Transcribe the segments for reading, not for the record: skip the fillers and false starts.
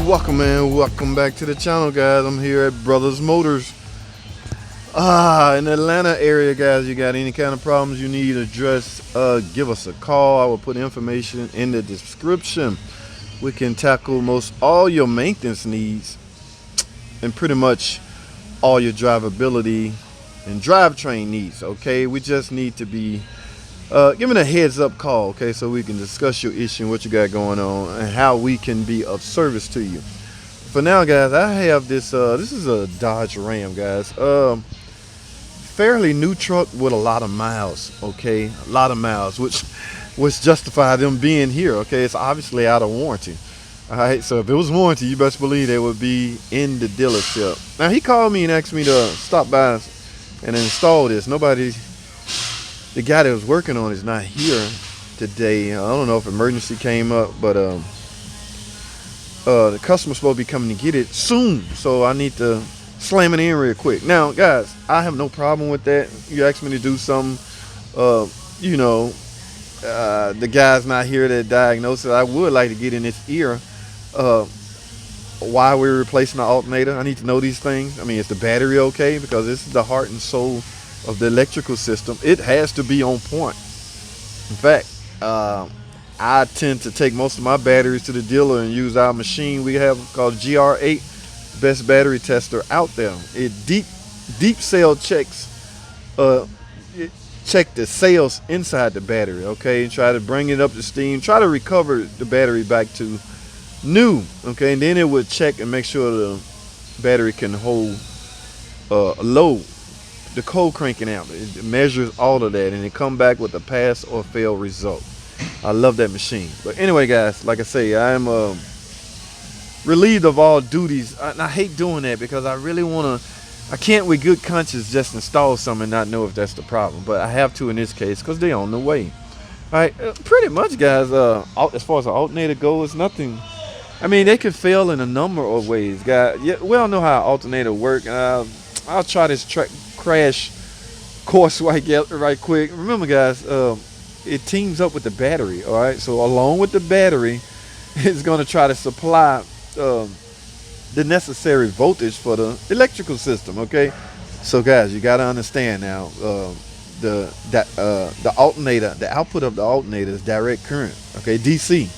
Welcome back to the channel, guys. I'm here at Brothers Motors in the Atlanta area, guys. You got any kind of problems you need addressed, give us a call. I will put information in the description. We can tackle most all your maintenance needs and pretty much all your drivability and drivetrain needs. Okay, we just need to be given a heads up call, okay, so we can discuss your issue and what you got going on and how we can be of service to you. For now, guys, I have this this is a Dodge Ram, guys. Fairly new truck with a lot of miles, okay, a lot of miles, which justify them being here. Okay, it's obviously out of warranty. All right, so if it was warranty, you best believe they would be in the dealership. Now, he called me and asked me to stop by and install this. The guy that was working on it is not here today. I don't know if emergency came up, but the customer's supposed to be coming to get it soon, so I need to slam it in real quick. Now, guys, I have no problem with that. You asked me to do something, the guy's not here to diagnose it. I would like to get in his ear why we're replacing the alternator. I need to know these things. I mean, is the battery okay? Because this is the heart and soul of the electrical system. It has to be on point. In fact, I tend to take most of my batteries to the dealer and use our machine we have called GR8, best battery tester out there. It deep cell checks, check the cells inside the battery, okay, and try to bring it up to steam, try to recover the battery back to new, okay, and then it would check and make sure the battery can hold a load. The cold cranking out, it measures all of that, and it come back with a pass or fail result. I love that machine. But anyway, guys, like I say, I am relieved of all duties. And I hate doing that because I really want to. I can't with good conscience just install something and not know if that's the problem. But I have to in this case because they're on the way. All right, pretty much, guys. As far as the alternator goes, nothing. I mean, they could fail in a number of ways, guys. Yeah, we all know how alternator work. I'll try this crash course right quick. Remember, guys, it teams up with the battery. All right, so along with the battery, it's going to try to supply the necessary voltage for the electrical system. Okay, so guys, you got to understand now, the alternator, the output of the alternator is direct current. Okay, DC.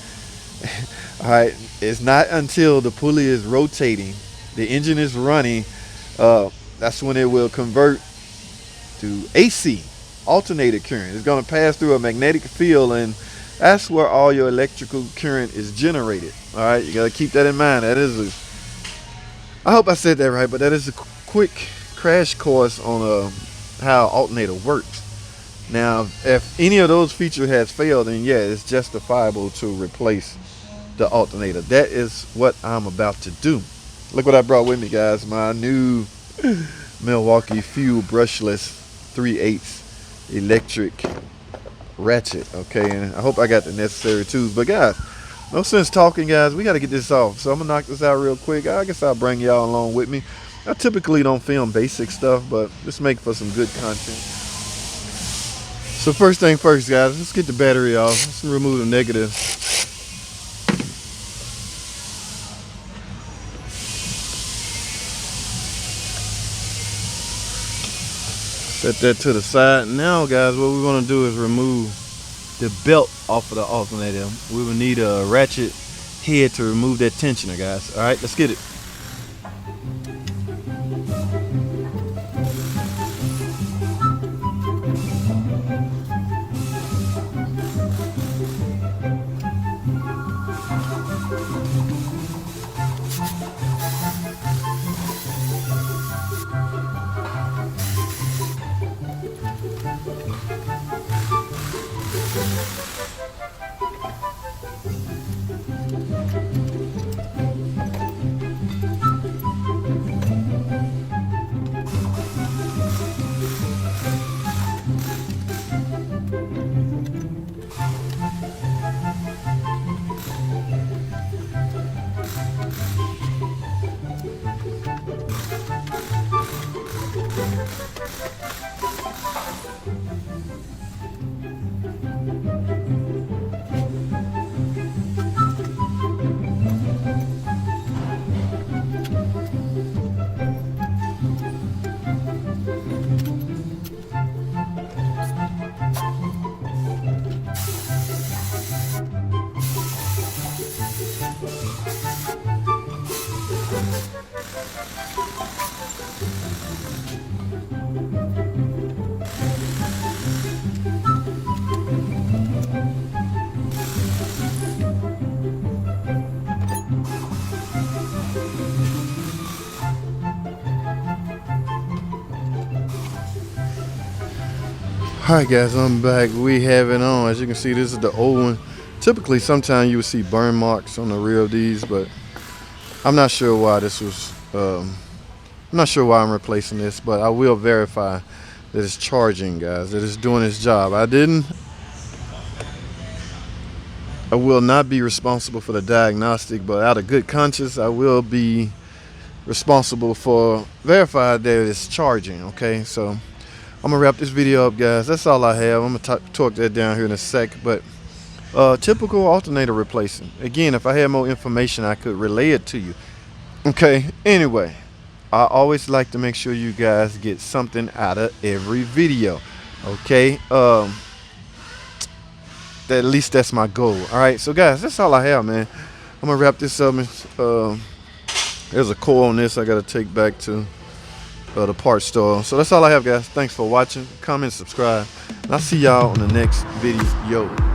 All right, it's not until the pulley is rotating, the engine is running, that's when it will convert to AC, alternator current. It's going to pass through a magnetic field, and that's where all your electrical current is generated. All right, you got to keep that in mind. That is I hope I said that right, but that is a quick crash course on how alternator works. Now, if any of those features has failed, then yeah, it's justifiable to replace the alternator. That is what I'm about to do. Look what I brought with me, guys. My new Milwaukee fuel brushless 3/8 electric ratchet. Okay, and I hope I got the necessary tools. But guys, no sense talking, guys. We got to get this off. So I'm gonna knock this out real quick. I guess I'll bring y'all along with me. I typically don't film basic stuff, but just make for some good content. So first thing first, guys, let's get the battery off. Let's remove the negative. Set that to the side. Now, guys, what we're going to do is remove the belt off of the alternator. We will need a ratchet head to remove that tensioner, guys. All right, let's get it. Alright guys, I'm back. We have it on. As you can see, this is the old one. Typically sometimes you would see burn marks on the rear of these, but I'm not sure why this was I'm not sure why I'm replacing this, but I will verify that it's charging, guys, that it's doing its job. I will not be responsible for the diagnostic, but out of good conscience I will be responsible for verify that it's charging. Okay, so I'm gonna wrap this video up, guys. That's all I have. I'm gonna talk that down here in a sec, but typical alternator replacing. Again, if I had more information I could relay it to you. Okay, anyway, I always like to make sure you guys get something out of every video. Okay, at least that's my goal. All right, so guys, that's all I have, man. I'm gonna wrap this up. There's a core on this I gotta take back to the parts store. So that's all I have, guys. Thanks for watching. Comment, subscribe, and I'll see y'all on the next video.